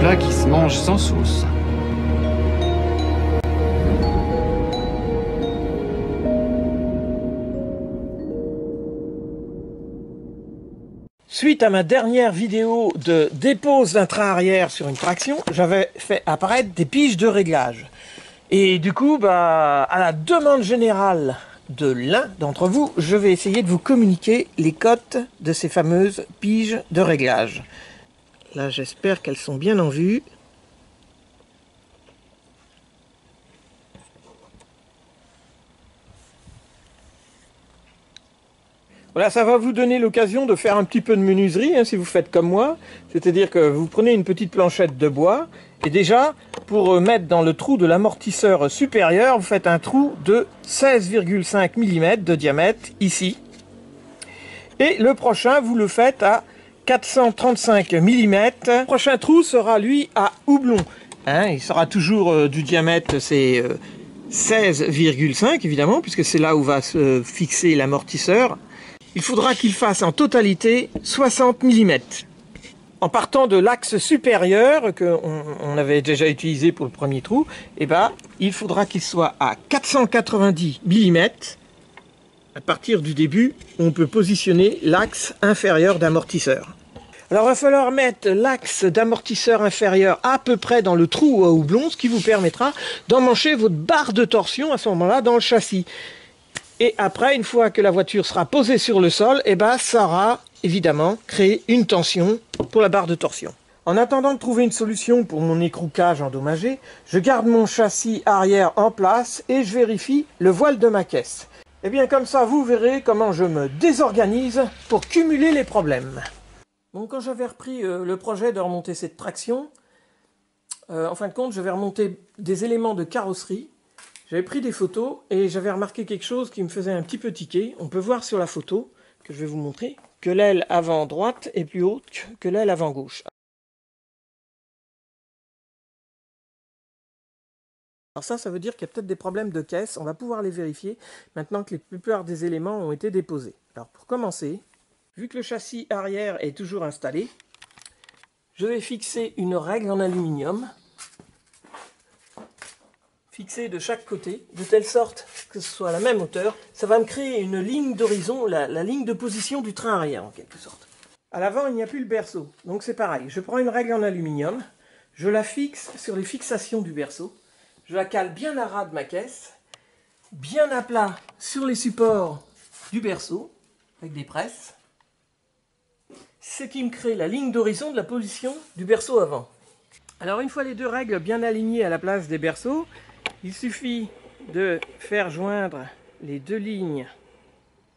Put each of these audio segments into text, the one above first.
plat qui se mange sans sauce. Suite à ma dernière vidéo de dépose d'un train arrière sur une traction, j'avais fait apparaître des piges de réglage. Et du coup, à la demande générale de l'un d'entre vous, je vais essayer de vous communiquer les cotes de ces fameuses piges de réglage. Là, j'espère qu'elles sont bien en vue. Voilà, ça va vous donner l'occasion de faire un petit peu de menuiserie, hein, si vous faites comme moi. C'est-à-dire que vous prenez une petite planchette de bois, et déjà, pour mettre dans le trou de l'amortisseur supérieur, vous faites un trou de 16,5 mm de diamètre, ici. Et le prochain, vous le faites à 435 mm. Le prochain trou sera, lui, à houblon. Hein, il sera toujours du diamètre, c'est 16,5 évidemment, puisque c'est là où va se fixer l'amortisseur. Il faudra qu'il fasse en totalité 60 mm. En partant de l'axe supérieur qu'on avait déjà utilisé pour le premier trou, il faudra qu'il soit à 490 mm. À partir du début, on peut positionner l'axe inférieur d'amortisseur. Alors il va falloir mettre l'axe d'amortisseur inférieur à peu près dans le trou à houblon, ce qui vous permettra d'emmancher votre barre de torsion à ce moment-là dans le châssis. Et après, une fois que la voiture sera posée sur le sol, ça aura évidemment créé une tension pour la barre de torsion. En attendant de trouver une solution pour mon écrouquage endommagé, je garde mon châssis arrière en place et je vérifie le voile de ma caisse. Et bien comme ça, vous verrez comment je me désorganise pour cumuler les problèmes. Bon, quand j'avais repris le projet de remonter cette traction, en fin de compte, je vais remonter des éléments de carrosserie. J'avais pris des photos et j'avais remarqué quelque chose qui me faisait un petit peu tiquer. On peut voir sur la photo, que je vais vous montrer, que l'aile avant droite est plus haute que l'aile avant gauche. Alors ça veut dire qu'il y a peut-être des problèmes de caisse. On va pouvoir les vérifier maintenant que la plupart des éléments ont été déposés. Alors pour commencer, vu que le châssis arrière est toujours installé, je vais fixer une règle en aluminium fixée de chaque côté, de telle sorte que ce soit à la même hauteur. Ça va me créer une ligne d'horizon, la ligne de position du train arrière en quelque sorte. À l'avant, il n'y a plus le berceau, donc c'est pareil. Je prends une règle en aluminium, je la fixe sur les fixations du berceau, je la cale bien à ras de ma caisse, bien à plat sur les supports du berceau, avec des presses, ce qui me crée la ligne d'horizon de la position du berceau avant. Alors une fois les deux règles bien alignées à la place des berceaux, il suffit de faire joindre les deux lignes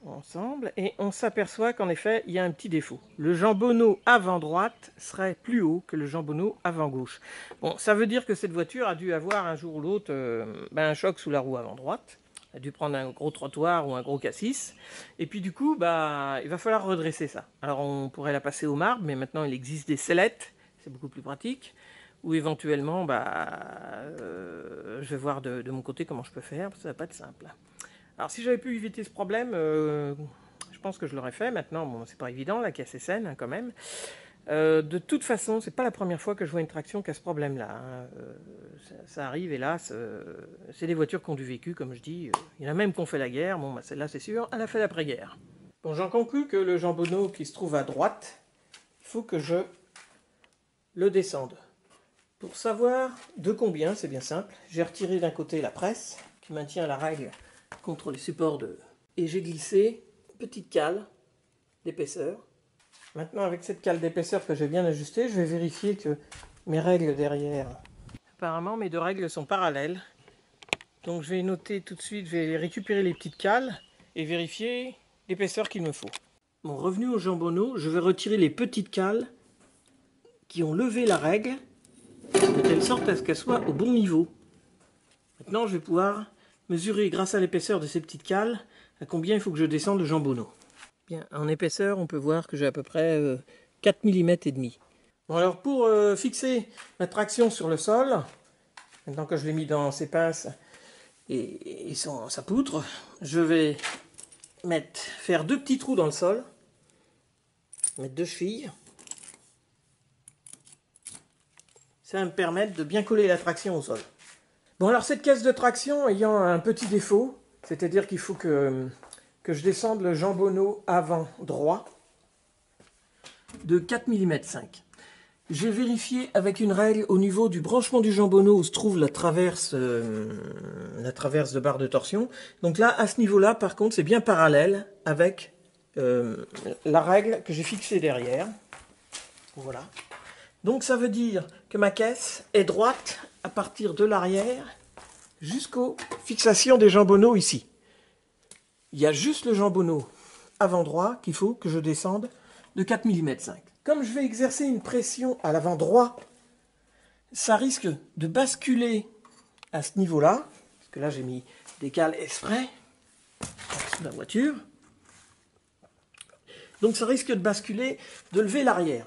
ensemble et on s'aperçoit qu'en effet il y a un petit défaut. Le jambonneau avant droite serait plus haut que le jambonneau avant gauche. Bon, ça veut dire que cette voiture a dû avoir un jour ou l'autre un choc sous la roue avant droite. Elle a dû prendre un gros trottoir ou un gros cassis. Et puis du coup, il va falloir redresser ça. Alors on pourrait la passer au marbre, mais maintenant il existe des sellettes, c'est beaucoup plus pratique. Ou éventuellement, je vais voir de mon côté comment je peux faire, parce que ça va pas être simple. Alors si j'avais pu éviter ce problème, je pense que je l'aurais fait. Maintenant, bon, c'est pas évident, la caisse est saine hein, quand même. De toute façon, c'est pas la première fois que je vois une traction qui a ce problème-là. Hein. Ça arrive, hélas. C'est des voitures qui ont du vécu, comme je dis. Il y en a même qui ont fait la guerre. Bon, celle-là, c'est sûr, elle a fait l'après-guerre. Bon, j'en conclus que le jambonneau qui se trouve à droite, il faut que je le descende. Pour savoir de combien, c'est bien simple, j'ai retiré d'un côté la presse qui maintient la règle contre les supports et j'ai glissé une petite cale d'épaisseur. Maintenant avec cette cale d'épaisseur que j'ai bien ajustée, je vais vérifier que mes règles derrière, apparemment mes deux règles sont parallèles. Donc je vais noter tout de suite, je vais récupérer les petites cales et vérifier l'épaisseur qu'il me faut. Bon, revenu au jambonneau, je vais retirer les petites cales qui ont levé la règle de telle sorte à ce qu'elle soit au bon niveau. Maintenant, je vais pouvoir mesurer, grâce à l'épaisseur de ces petites cales, à combien il faut que je descende le jambonneau. Bien, en épaisseur, on peut voir que j'ai à peu près 4 mm et demi. Bon, alors pour fixer ma traction sur le sol, maintenant que je l'ai mis dans ses pinces et sa poutre, je vais faire deux petits trous dans le sol, mettre deux chevilles. Ça va me permettre de bien coller la traction au sol. Bon, alors cette caisse de traction ayant un petit défaut, c'est-à-dire qu'il faut que je descende le jambonneau avant droit de 4 mm 5. J'ai vérifié avec une règle au niveau du branchement du jambonneau où se trouve la traverse de barre de torsion. Donc là, à ce niveau-là, par contre, c'est bien parallèle avec la règle que j'ai fixée derrière. Voilà. Donc ça veut dire que ma caisse est droite à partir de l'arrière jusqu'aux fixations des jambonneaux ici. Il y a juste le jambonneau avant droit qu'il faut que je descende de 4 mm 5. Comme je vais exercer une pression à l'avant droit, ça risque de basculer à ce niveau-là, parce que là j'ai mis des cales exprès sous la voiture. Donc ça risque de basculer, de lever l'arrière.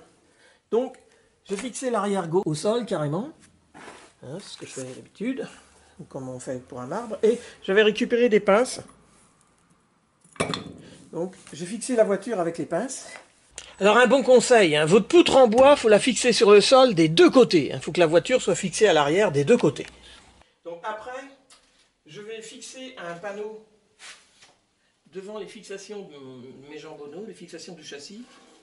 Donc j'ai fixé l'arrière gauche au sol carrément, hein, c'est ce que je fais d'habitude, comme on fait pour un marbre, et j'avais récupéré des pinces. Donc j'ai fixé la voiture avec les pinces. Alors un bon conseil, hein, votre poutre en bois, il faut la fixer sur le sol des deux côtés. Il faut que la voiture soit fixée à l'arrière des deux côtés. Donc après, je vais fixer un panneau devant les fixations de mes jambonneaux, les fixations du châssis,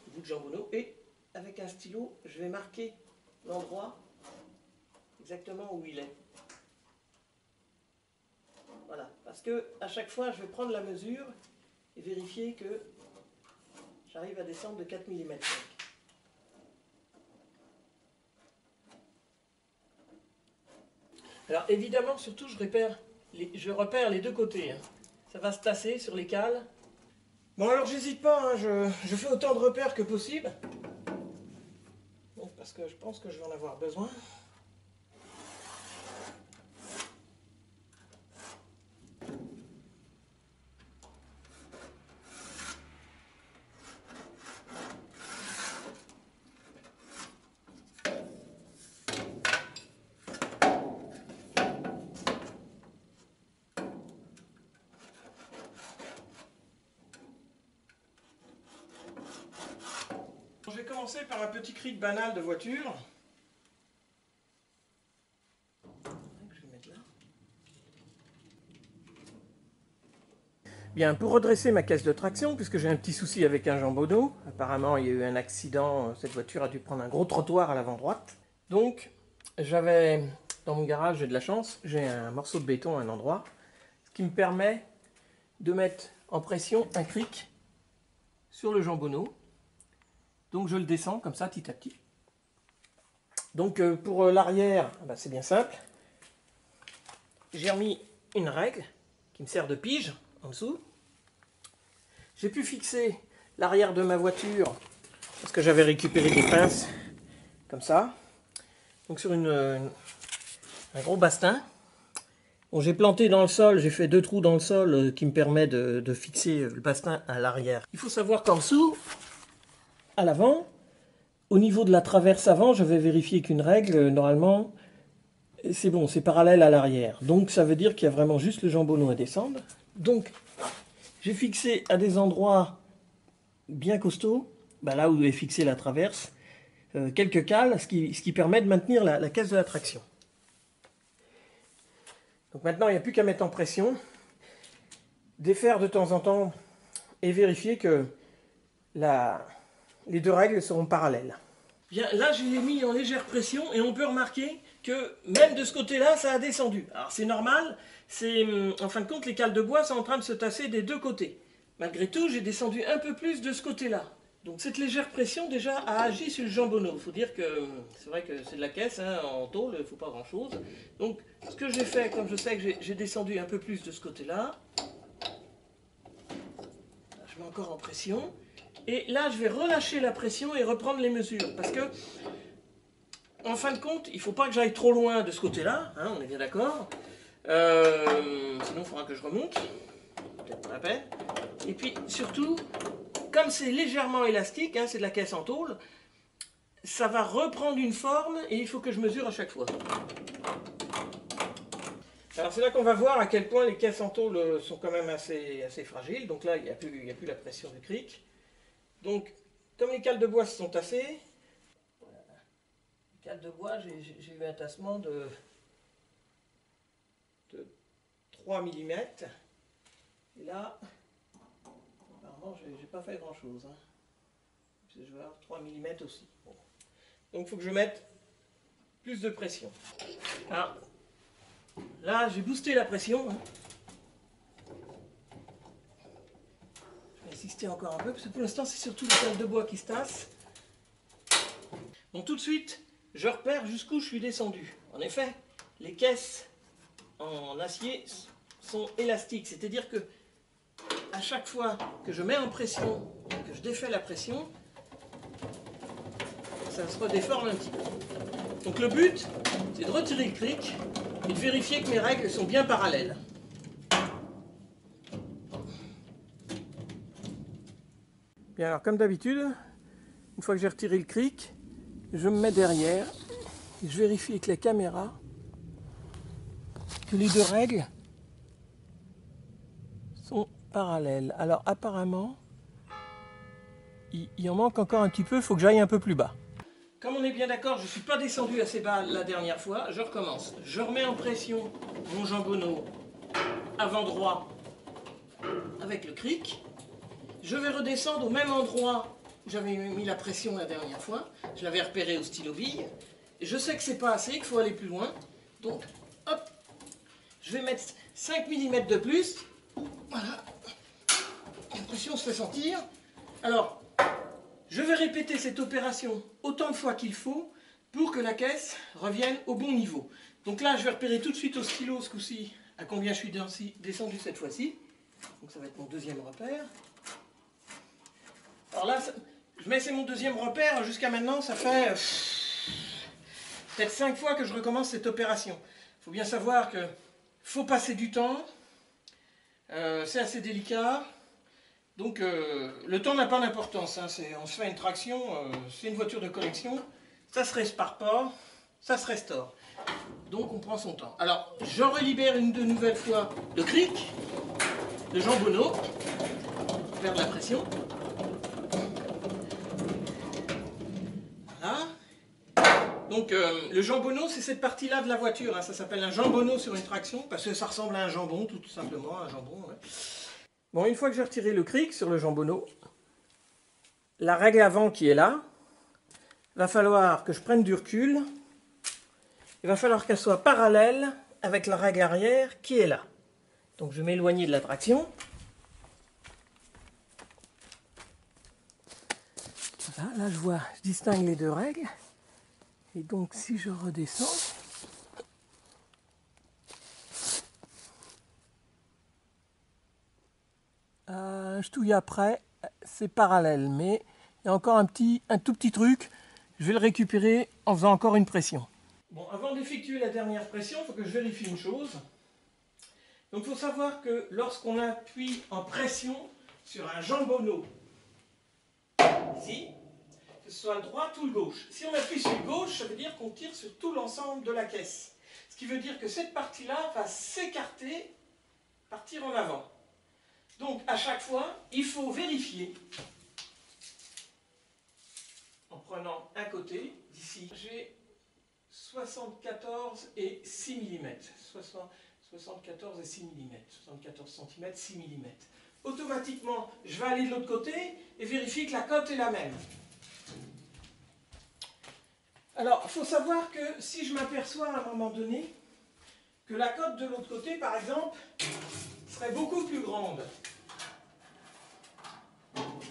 du bout de jambonneau, et avec un stylo, je vais marquer l'endroit exactement où il est. Voilà, parce que à chaque fois, je vais prendre la mesure et vérifier que j'arrive à descendre de 4 mm 5. Alors évidemment, surtout, je repère les deux côtés. Hein. Ça va se tasser sur les cales. Bon alors j'hésite pas, hein, je fais autant de repères que possible. Donc, parce que je pense que je vais en avoir besoin. Je vais commencer par un petit cric banal de voiture. Je vais mettre là. Bien, pour redresser ma caisse de traction, puisque j'ai un petit souci avec un jambonneau, apparemment il y a eu un accident, cette voiture a dû prendre un gros trottoir à l'avant droite. Donc, j'avais, dans mon garage, j'ai de la chance, j'ai un morceau de béton à un endroit, ce qui me permet de mettre en pression un cric sur le jambonneau. Donc je le descends comme ça, petit à petit. Donc pour l'arrière, c'est bien simple. J'ai remis une règle qui me sert de pige en dessous. J'ai pu fixer l'arrière de ma voiture parce que j'avais récupéré des pinces comme ça. Donc sur un gros bastin. Bon, j'ai planté dans le sol, j'ai fait 2 trous dans le sol qui me permet de fixer le bastin à l'arrière. Il faut savoir qu'en dessous, à l'avant, au niveau de la traverse avant, je vais vérifier qu'une règle, normalement, c'est bon, c'est parallèle à l'arrière. Donc ça veut dire qu'il y a vraiment juste le jambonneau à descendre. Donc j'ai fixé à des endroits bien costauds, là où est fixée la traverse, quelques cales, ce qui permet de maintenir la caisse de la traction. Donc maintenant, il n'y a plus qu'à mettre en pression, défaire de temps en temps et vérifier que les deux règles seront parallèles. Bien, là, je l'ai mis en légère pression et on peut remarquer que même de ce côté-là, ça a descendu. Alors c'est normal, en fin de compte, les cales de bois sont en train de se tasser des deux côtés. Malgré tout, j'ai descendu un peu plus de ce côté-là. Donc cette légère pression déjà a agi sur le jambonneau. Il faut dire que c'est vrai que c'est de la caisse, hein, en tôle, il ne faut pas grand-chose. Donc ce que j'ai fait, comme je sais que j'ai descendu un peu plus de ce côté-là, je mets encore en pression. Et là, je vais relâcher la pression et reprendre les mesures. Parce que, en fin de compte, il ne faut pas que j'aille trop loin de ce côté-là, hein, on est bien d'accord. Sinon, il faudra que je remonte. Peut-être pas la peine. Et puis, surtout, comme c'est légèrement élastique, hein, c'est de la caisse en tôle, ça va reprendre une forme et il faut que je mesure à chaque fois. Alors c'est là qu'on va voir à quel point les caisses en tôle sont quand même assez fragiles. Donc là, il n'y a plus la pression du cric. Donc, comme les cales de bois se sont tassées, Cale de bois, j'ai eu un tassement de 3 mm. Et là, apparemment, j'ai pas fait grand chose. Hein. Je vais avoir 3 mm aussi. Bon. Donc il faut que je mette plus de pression. Alors, là, j'ai boosté la pression. Hein. Je vais insister encore un peu, parce que pour l'instant, c'est surtout le cale de bois qui se tasse. Donc tout de suite, je repère jusqu'où je suis descendu. En effet, les caisses en acier sont élastiques, c'est-à-dire que à chaque fois que je mets en pression, que je défais la pression, ça se redéforme un petit peu. Donc le but, c'est de retirer le cric et de vérifier que mes règles sont bien parallèles. Bien alors comme d'habitude, une fois que j'ai retiré le cric, je me mets derrière et je vérifie avec la caméra que les deux règles sont parallèles. Alors apparemment, il en manque encore un petit peu, il faut que j'aille un peu plus bas. Comme on est bien d'accord, je ne suis pas descendu assez bas la dernière fois, je recommence. Je remets en pression mon jambonneau avant droit avec le cric. Je vais redescendre au même endroit où j'avais mis la pression la dernière fois. Je l'avais repéré au stylo bille. Et je sais que c'est pas assez, qu'il faut aller plus loin. Donc, hop, je vais mettre 5 mm de plus. Voilà. La pression se fait sentir. Alors, je vais répéter cette opération autant de fois qu'il faut pour que la caisse revienne au bon niveau. Donc là, je vais repérer tout de suite au stylo ce coup-ci à combien je suis descendu cette fois-ci. Donc ça va être mon deuxième repère. Alors là, c'est mon deuxième repère. Jusqu'à maintenant, ça fait peut-être 5 fois que je recommence cette opération. Il faut bien savoir qu'il faut passer du temps. C'est assez délicat. Donc le temps n'a pas d'importance. Hein. On se fait une traction, c'est une voiture de collection. Ça se répare pas, ça se restaure. Donc on prend son temps. Alors je relibère une nouvelle fois le cric, le jambonneau, vers de la pression. Voilà. Donc le jambonneau, c'est cette partie-là de la voiture. Hein. Ça s'appelle un jambonneau sur une traction, parce que ça ressemble à un jambon, tout simplement, un jambon. Ouais. Bon, une fois que j'ai retiré le cric sur le jambonneau, la règle avant qui est là, il va falloir que je prenne du recul. Il va falloir qu'elle soit parallèle avec la règle arrière qui est là. Donc je vais m'éloigner de la traction. Voilà, là je distingue les deux règles. Et donc si je redescends, je touille après, c'est parallèle, mais il y a encore un tout petit truc, je vais le récupérer en faisant encore une pression. Bon, avant d'effectuer la dernière pression, il faut que je vérifie une chose. Donc il faut savoir que lorsqu'on appuie en pression sur un jambonneau, ici, que ce soit le droit ou le gauche. Si on appuie sur le gauche, ça veut dire qu'on tire sur tout l'ensemble de la caisse. Ce qui veut dire que cette partie-là va s'écarter, partir en avant. Donc à chaque fois, il faut vérifier, en prenant un côté, d'ici, j'ai 74 et 6 mm. 74 et 6 mm. 74 cm, 6 mm. Automatiquement, je vais aller de l'autre côté et vérifier que la cote est la même. Alors, il faut savoir que si je m'aperçois à un moment donné que la cote de l'autre côté, par exemple, serait beaucoup plus grande. Donc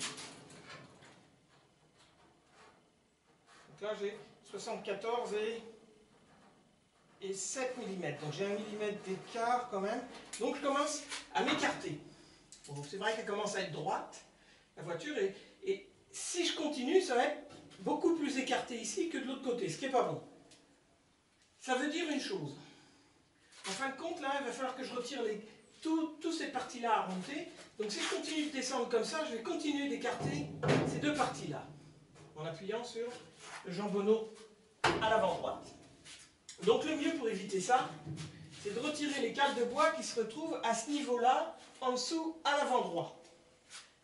là, j'ai 74 et 7 mm. Donc j'ai 1 mm d'écart quand même. Donc je commence à m'écarter. Bon, c'est vrai qu'elle commence à être droite, la voiture, et si je continue, ça va être beaucoup plus écarté ici que de l'autre côté, ce qui n'est pas bon. Ça veut dire une chose. En fin de compte, là, il va falloir que je retire toutes ces parties-là à remonter. Donc si je continue de descendre comme ça, je vais continuer d'écarter ces deux parties-là, en appuyant sur le jambonneau à l'avant droite. Donc le mieux pour éviter ça, c'est de retirer les cales de bois qui se retrouvent à ce niveau-là, en dessous, à l'avant droit.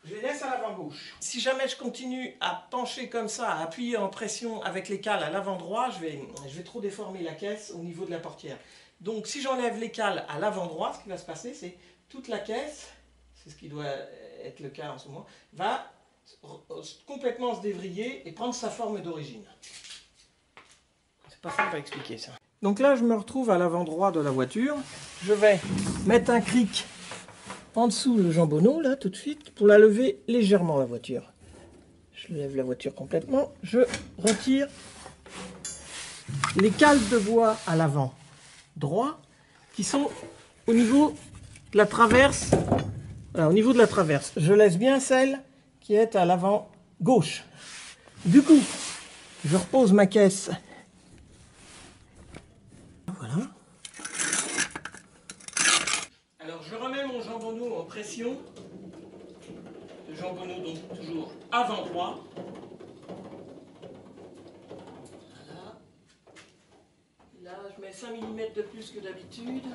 je les laisse à l'avant gauche. Si jamais je continue à pencher comme ça, à appuyer en pression avec les cales à l'avant droit, je vais trop déformer la caisse au niveau de la portière. Donc si j'enlève les cales à l'avant droit, ce qui va se passer, c'est toute la caisse, c'est ce qui doit être le cas en ce moment, va complètement se dévriller et prendre sa forme d'origine. C'est pas simple à expliquer ça. Donc là, je me retrouve à l'avant droit de la voiture. Je vais mettre un cric en dessous le jambonneau, là, tout de suite, pour la lever légèrement, la voiture. Je lève la voiture complètement. Je retire les cales de bois à l'avant droit, qui sont au niveau de la traverse. Voilà, au niveau de la traverse. Je laisse bien celle qui est à l'avant gauche. Du coup, je repose ma caisse. Voilà. Alors je remets mon jambonneau en pression. Le jambonneau donc toujours avant droit. Voilà. Là je mets 5 mm de plus que d'habitude.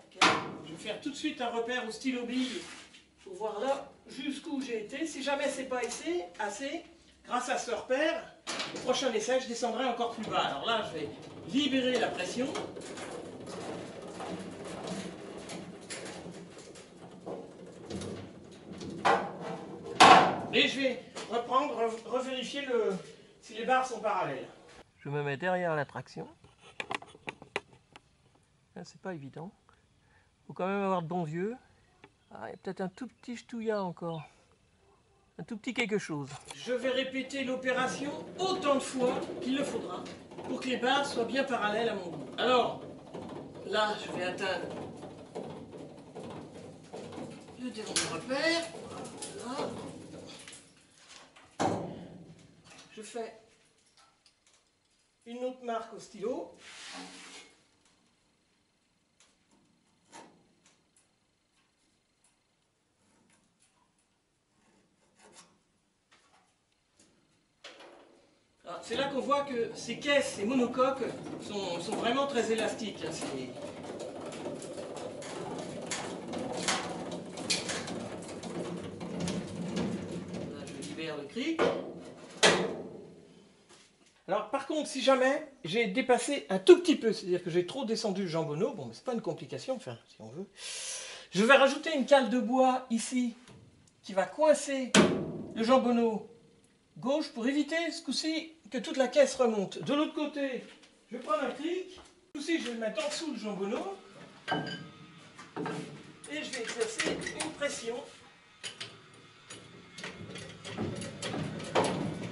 Okay. Je vais faire tout de suite un repère au stylo bille pour voir là jusqu'où j'ai été. Si jamais c'est pas assez, grâce à ce repère, au prochain essai je descendrai encore plus bas. Alors là je vais libérer la pression. Et je vais reprendre, revérifier si les barres sont parallèles. Je me mets derrière la traction. C'est pas évident. Il faut quand même avoir de bons yeux. Ah, il y a peut-être un tout petit ch'touillat encore. Un tout petit quelque chose. Je vais répéter l'opération autant de fois qu'il le faudra pour que les barres soient bien parallèles à mon bout. Alors, là, je vais atteindre le dernier repère. Voilà. Je fais une autre marque au stylo. C'est là qu'on voit que ces caisses, ces monocoques sont vraiment très élastiques. Là, je libère le cric. Alors par contre, si jamais j'ai dépassé un tout petit peu, c'est-à-dire que j'ai trop descendu le jambonneau, bon, mais c'est pas une complication, enfin, si on veut, je vais rajouter une cale de bois ici qui va coincer le jambonneau gauche pour éviter ce coup-ci que toute la caisse remonte. De l'autre côté, je vais prendre un cric, ce coup-ci je vais le mettre en dessous du jambonneau et je vais exercer une pression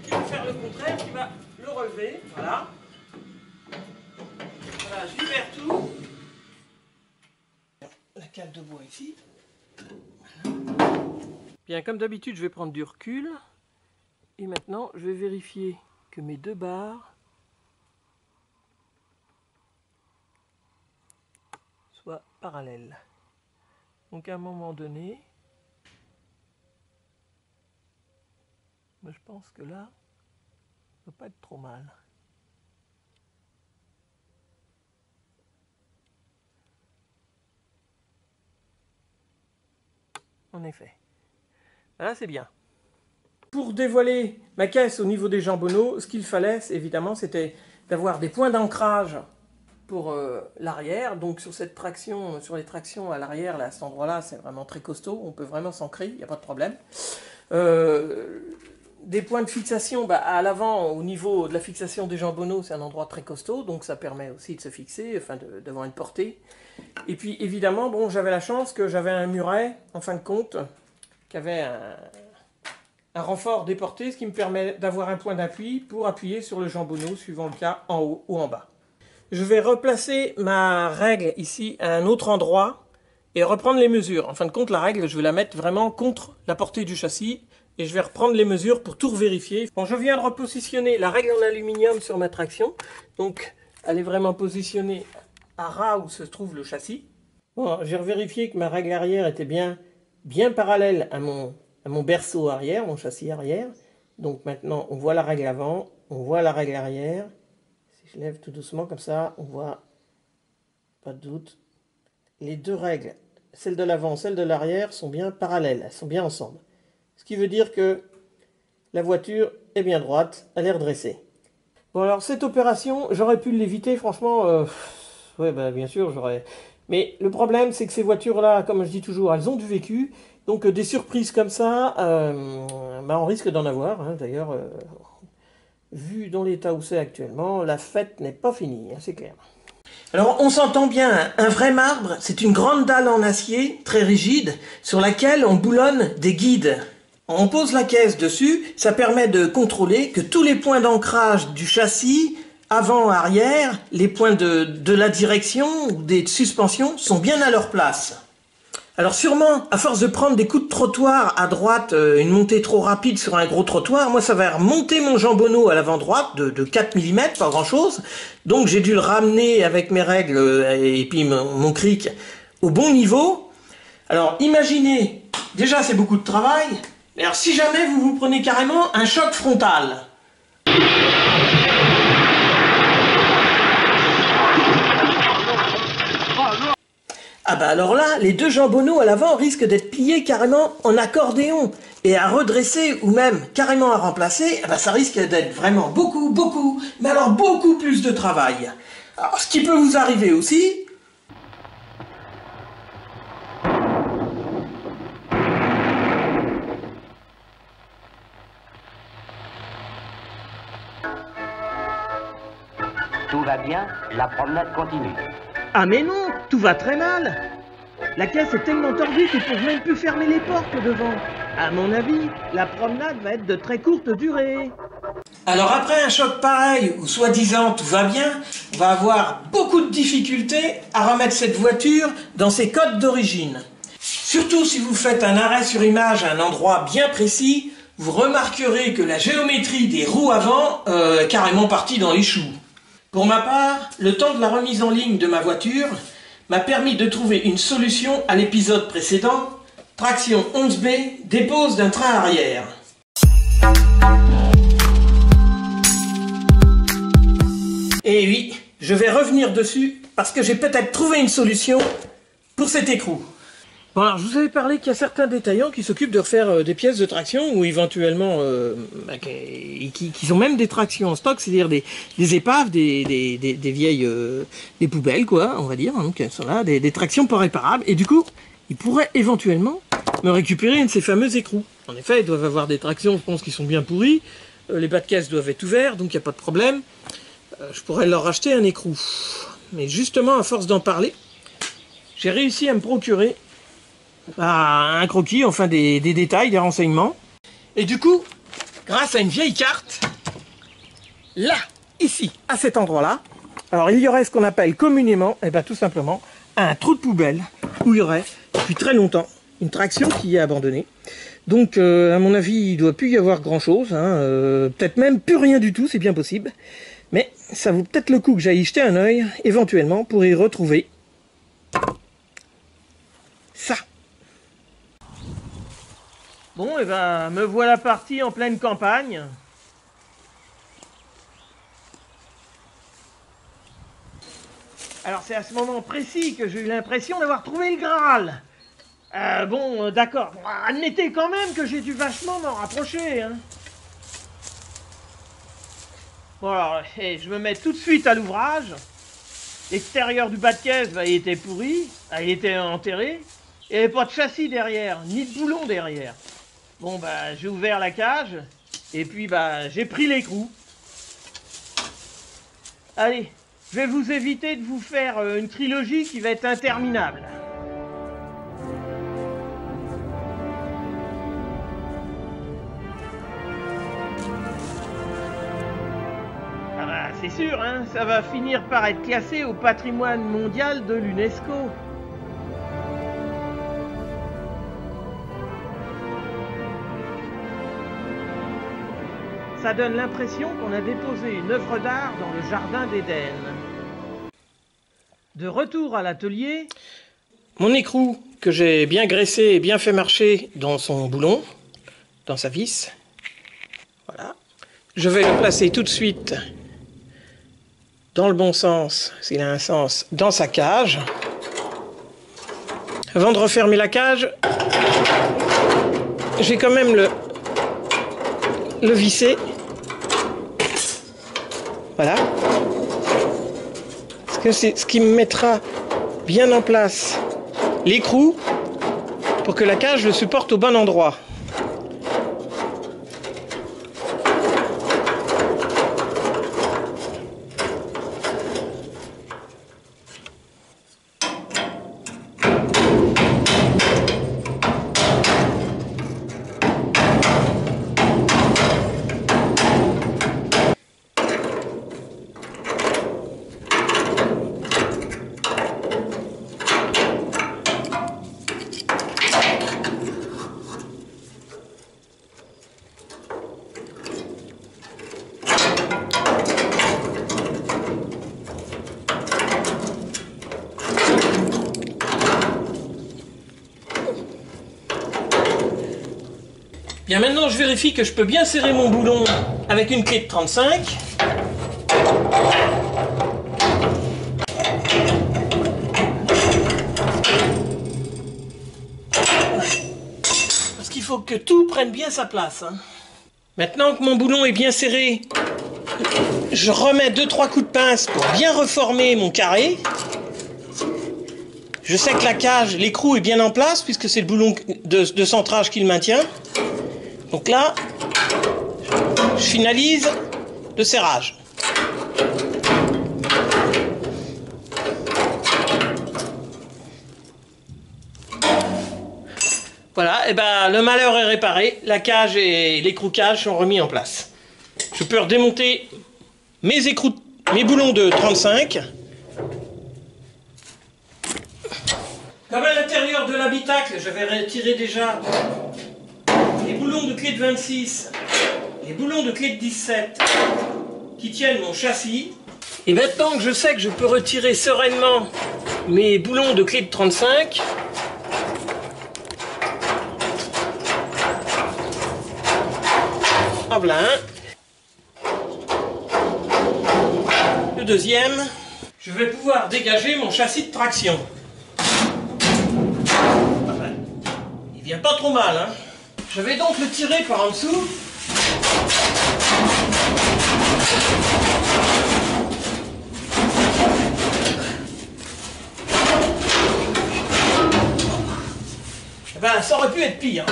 qui va faire le contraire, qui va le relever. Voilà. Voilà, je libère tout. La cale de bois ici. Voilà. Bien, comme d'habitude, je vais prendre du recul. Et maintenant, je vais vérifier que mes deux barres soient parallèles. Donc à un moment donné, je pense que là, ça ne va pas être trop mal. En effet. Là, c'est bien. Pour dévoiler ma caisse au niveau des jambonneaux, ce qu'il fallait, évidemment, c'était d'avoir des points d'ancrage pour l'arrière. Donc sur cette traction, sur les tractions à l'arrière, à cet endroit-là, c'est vraiment très costaud. On peut vraiment s'ancrer, il n'y a pas de problème. Des points de fixation, à l'avant, au niveau de la fixation des jambonneaux, c'est un endroit très costaud, donc ça permet aussi de se fixer, enfin d'avoir une portée. Et puis évidemment, bon, j'avais la chance que j'avais un muret, en fin de compte, qui avait un renfort déporté, ce qui me permet d'avoir un point d'appui pour appuyer sur le jambonneau, suivant le cas, en haut ou en bas. Je vais replacer ma règle ici à un autre endroit et reprendre les mesures. En fin de compte, la règle, je vais la mettre vraiment contre la portée du châssis et je vais reprendre les mesures pour tout vérifier. Bon, je viens de repositionner la règle en aluminium sur ma traction. Donc, elle est vraiment positionnée à ras où se trouve le châssis. Bon, j'ai revérifié que ma règle arrière était bien parallèle à mon berceau arrière, mon châssis arrière. Donc maintenant, on voit la règle avant, on voit la règle arrière. Si je lève tout doucement comme ça, on voit, pas de doute, les deux règles celle de l'avant, celle de l'arrière sont bien parallèles, elles sont bien ensemble. Ce qui veut dire que la voiture est bien droite, elle est redressée. Bon alors cette opération, j'aurais pu l'éviter franchement, ouais bah bien sûr j'aurais... Mais le problème c'est que ces voitures-là, comme je dis toujours, elles ont du vécu, donc des surprises comme ça, bah, on risque d'en avoir, hein. D'ailleurs, vu dans l'état où c'est actuellement, la fête n'est pas finie, hein, c'est clair. Alors on s'entend bien, un vrai marbre, c'est une grande dalle en acier, très rigide, sur laquelle on boulonne des guides. On pose la caisse dessus, ça permet de contrôler que tous les points d'ancrage du châssis, avant, arrière, les points de la direction ou des suspensions sont bien à leur place. Alors sûrement, à force de prendre des coups de trottoir à droite, une montée trop rapide sur un gros trottoir, moi ça va remonter mon jambonneau à l'avant droite de 4 mm, pas grand chose. Donc j'ai dû le ramener avec mes règles et puis mon cric au bon niveau. Alors imaginez, déjà c'est beaucoup de travail. Alors si jamais vous vous prenez carrément un choc frontal. Ah bah alors là, les deux jambonneaux à l'avant risquent d'être pliés carrément en accordéon. Et à redresser ou même carrément à remplacer, ah bah ça risque d'être vraiment beaucoup, mais alors beaucoup plus de travail. Alors ce qui peut vous arriver aussi... Tout va bien, la promenade continue. Ah mais non, tout va très mal. La caisse est tellement tordue qu'ils ne peuvent même plus fermer les portes devant. À mon avis, la promenade va être de très courte durée. Alors après un choc pareil, où soi-disant tout va bien, on va avoir beaucoup de difficultés à remettre cette voiture dans ses codes d'origine. Surtout si vous faites un arrêt sur image à un endroit bien précis, vous remarquerez que la géométrie des roues avant est carrément partie dans les choux. Pour ma part, le temps de la remise en ligne de ma voiture m'a permis de trouver une solution à l'épisode précédent, traction 11B, dépose d'un train arrière. Et oui, je vais revenir dessus parce que j'ai peut-être trouvé une solution pour cet écrou. Bon alors, je vous avais parlé qu'il y a certains détaillants qui s'occupent de refaire des pièces de traction ou éventuellement qui ont même des tractions en stock, c'est-à-dire des épaves, des vieilles des poubelles quoi, on va dire, donc elles sont là, des tractions pas réparables et du coup, ils pourraient éventuellement me récupérer une de ces fameux écrous. En effet, ils doivent avoir des tractions, je pense, qui sont bien pourries, les bas de caisse doivent être ouverts, donc il n'y a pas de problème. Je pourrais leur acheter un écrou. Mais justement, à force d'en parler, j'ai réussi à me procurer un croquis, enfin des détails, des renseignements. Et du coup, grâce à une vieille carte, là, ici, à cet endroit-là, alors il y aurait ce qu'on appelle communément, tout simplement, un trou de poubelle, où il y aurait, depuis très longtemps, une traction qui est abandonnée. Donc, à mon avis, il ne doit plus y avoir grand-chose, hein, peut-être même plus rien du tout, c'est bien possible. Mais ça vaut peut-être le coup que j'aille y jeter un œil, éventuellement, pour y retrouver ça. Bon, et me voilà parti en pleine campagne. Alors c'est à ce moment précis que j'ai eu l'impression d'avoir trouvé le Graal. D'accord. Admettez quand même que j'ai dû vachement m'en rapprocher. Hein. Bon alors, je me mets tout de suite à l'ouvrage. L'extérieur du bas de caisse, il était pourri, il était enterré. Il n'y avait pas de châssis derrière, ni de boulon derrière. Bon, j'ai ouvert la cage, et puis, j'ai pris l'écrou. Allez, je vais vous éviter de vous faire une trilogie qui va être interminable. C'est sûr, hein, ça va finir par être classé au patrimoine mondial de l'UNESCO. Ça donne l'impression qu'on a déposé une œuvre d'art dans le jardin d'Éden. De retour à l'atelier, mon écrou que j'ai bien graissé et bien fait marcher dans son boulon, dans sa vis. Voilà. Je vais le placer tout de suite dans le bon sens, s'il a un sens, dans sa cage. Avant de refermer la cage, je vais quand même le visser. Voilà. Parce que c'est ce qui me mettra bien en place l'écrou pour que la cage le supporte au bon endroit. Bien, maintenant je vérifie que je peux bien serrer mon boulon avec une clé de 35. Parce qu'il faut que tout prenne bien sa place. Maintenant que mon boulon est bien serré, je remets 2-3 coups de pince pour bien reformer mon carré. Je sais que la cage, l'écrou est bien en place puisque c'est le boulon de centrage qui le maintient. Donc là, je finalise le serrage. Voilà, et ben le malheur est réparé, la cage et l'écrou-cage sont remis en place. Je peux redémonter mes boulons de 35. Comme à l'intérieur de l'habitacle, je vais retirer déjà les boulons de clé de 26, les boulons de clé de 17 qui tiennent mon châssis. Et maintenant que je sais que je peux retirer sereinement mes boulons de clé de 35, voilà un. Le deuxième, je vais pouvoir dégager mon châssis de traction. Il vient pas trop mal, hein. Je vais donc le tirer par en dessous. Eh ben, ça aurait pu être pire.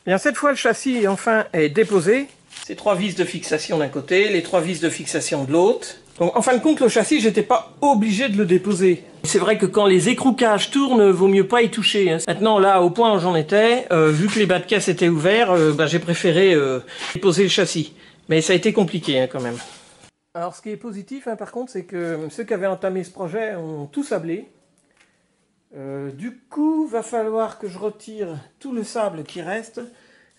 Bien, cette fois, le châssis enfin est déposé. Ces 3 vis de fixation d'un côté, les 3 vis de fixation de l'autre. Donc, en fin de compte, le châssis, j'étais pas obligé de le déposer. C'est vrai que quand les écroucages tournent, vaut mieux pas y toucher. Hein. Maintenant, là, au point où j'en étais, vu que les bas de caisse étaient ouverts, j'ai préféré déposer le châssis. Mais ça a été compliqué, hein, quand même. Alors, ce qui est positif, hein, par contre, c'est que ceux qui avaient entamé ce projet ont tout sablé. Du coup, va falloir que je retire tout le sable qui reste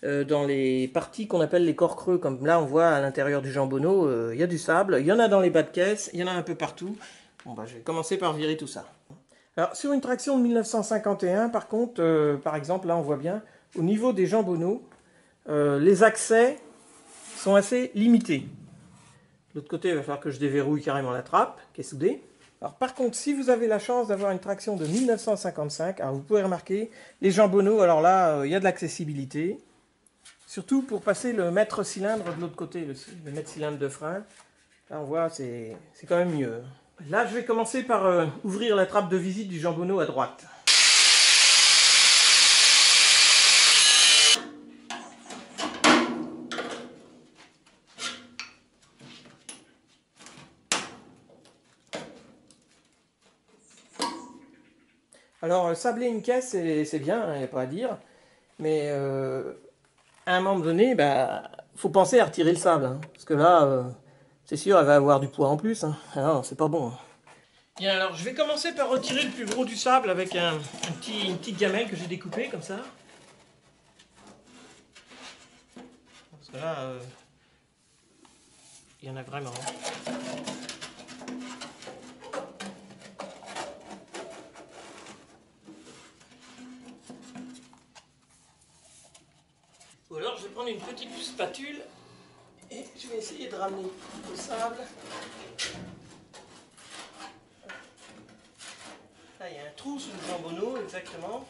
dans les parties qu'on appelle les corps creux. Comme là, on voit à l'intérieur du jambonneau, il y a du sable. Il y en a dans les bas de caisse, il y en a un peu partout. Bon, je vais commencer par virer tout ça. Alors, sur une traction de 1951, par contre, par exemple, là, on voit bien, au niveau des jambonneaux, les accès sont assez limités. De l'autre côté, il va falloir que je déverrouille carrément la trappe, qui est soudée. Alors, par contre, si vous avez la chance d'avoir une traction de 1955, alors vous pouvez remarquer, les jambonneaux, alors là, il y a de l'accessibilité. Surtout pour passer le mètre cylindre de l'autre côté, le mètre cylindre de frein. Là, on voit, c'est quand même mieux. Là, je vais commencer par ouvrir la trappe de visite du jambonneau à droite. Alors, sabler une caisse, c'est bien, il n'y a pas à dire. Mais à un moment donné, faut penser à retirer le sable. Hein, parce que là, c'est sûr, elle va avoir du poids en plus. Hein. Alors, c'est pas bon. Hein. Bien, alors, je vais commencer par retirer le plus gros du sable avec une petite gamelle que j'ai découpée, comme ça. Parce que là, il y en a vraiment. Ou alors je vais prendre une petite spatule et je vais essayer de ramener le sable trous sous le jambonneau, exactement.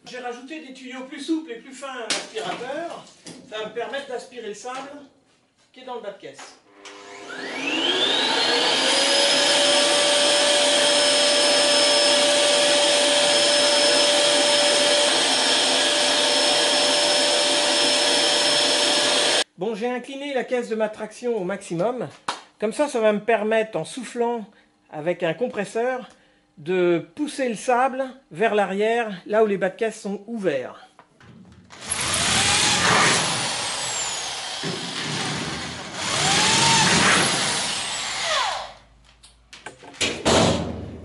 J'ai rajouté des tuyaux plus souples et plus fins à l'aspirateur. Ça va me permettre d'aspirer le sable qui est dans le bas de caisse. Bon, j'ai incliné la caisse de ma traction au maximum. Comme ça va me permettre, en soufflant avec un compresseur, de pousser le sable vers l'arrière, là où les bas de caisse sont ouverts.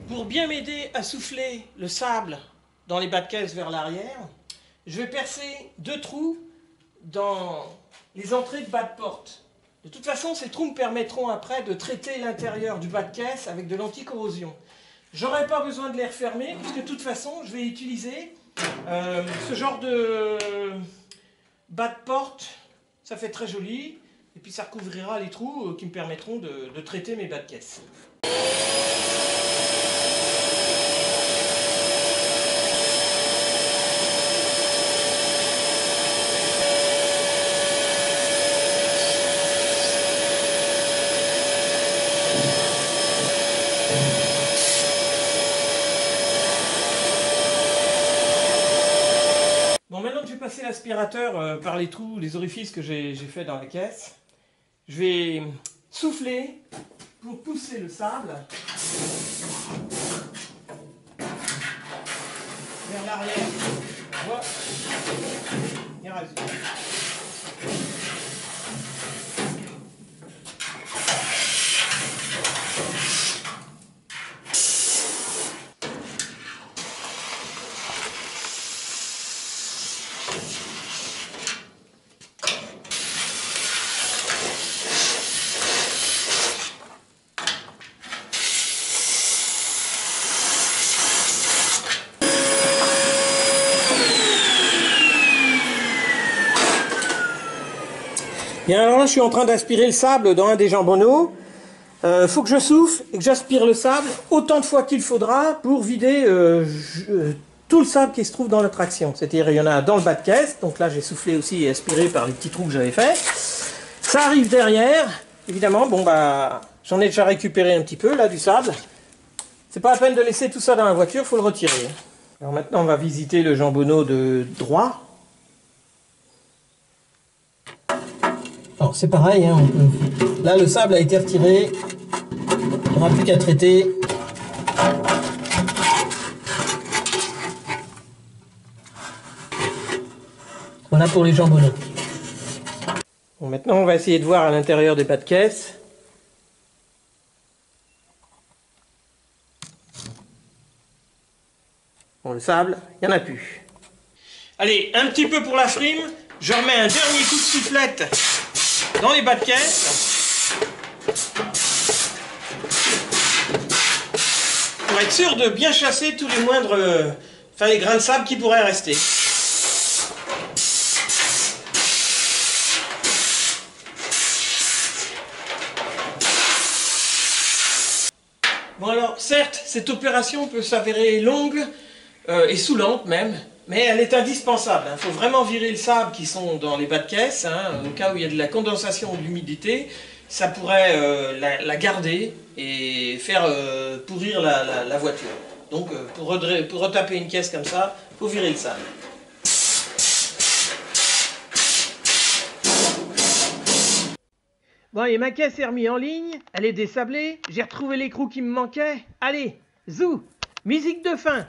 Pour bien m'aider à souffler le sable dans les bas de caisse vers l'arrière, je vais percer 2 trous dans les entrées de bas de porte. De toute façon, ces trous me permettront après de traiter l'intérieur du bas de caisse avec de l'anti-corrosion. J'aurai pas besoin de les refermer, puisque de toute façon, je vais utiliser ce genre de bas de porte. Ça fait très joli, et puis ça recouvrira les trous qui me permettront de traiter mes bas de caisse. Bon, maintenant que j'ai passé l'aspirateur par les trous, les orifices que j'ai fait dans la caisse, je vais souffler pour pousser le sable vers l'arrière. Voilà. Il reste. Bien, alors là, je suis en train d'aspirer le sable dans un des jambonneaux. Faut que je souffle et que j'aspire le sable autant de fois qu'il faudra pour vider tout le sable qui se trouve dans la traction. C'est-à-dire, il y en a dans le bas de caisse. Donc là, j'ai soufflé aussi et aspiré par les petits trous que j'avais fait. Ça arrive derrière. Évidemment, bon bah, j'en ai déjà récupéré un petit peu là du sable. C'est pas la peine de laisser tout ça dans la voiture, faut le retirer. Alors maintenant, on va visiter le jambonneau de droit. Alors c'est pareil, hein, là le sable a été retiré, il n'y aura plus qu'à traiter. Voilà pour les jambonneaux. Bon, maintenant on va essayer de voir à l'intérieur des bas de caisse. Bon, le sable, il n'y en a plus. Allez, un petit peu pour la frime, je remets un dernier coup de soufflette dans les bas de caisse pour être sûr de bien chasser tous les moindres, les grains de sable qui pourraient rester. Bon alors, certes, cette opération peut s'avérer longue et saoulante même, mais elle est indispensable. Il faut vraiment virer le sable qui sont dans les bas de caisse, au cas où il y a de la condensation ou de l'humidité. Ça pourrait la garder et faire pourrir la voiture. Donc pour retaper une caisse comme ça, il faut virer le sable. Bon, et ma caisse est remise en ligne, elle est désablée, j'ai retrouvé l'écrou qui me manquait. Allez, zou, musique de fin.